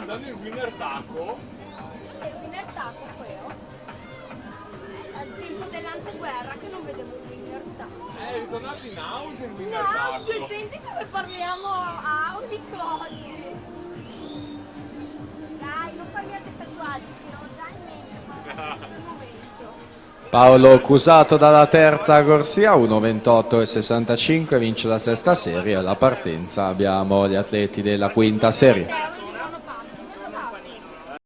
guardando il winner taco. Il winner taco quello. Al tempo dell'anteguerra che non vedevo un winner taco. È ritornato in house il winner No, taco. tu senti come parliamo aulico oggi. Dai, non farmi altri tatuaggi che ho già in mente, ma non è il momento. Paolo Cusato dalla terza corsia, 1:28,65, vince la sesta serie. Alla partenza abbiamo gli atleti della quinta serie.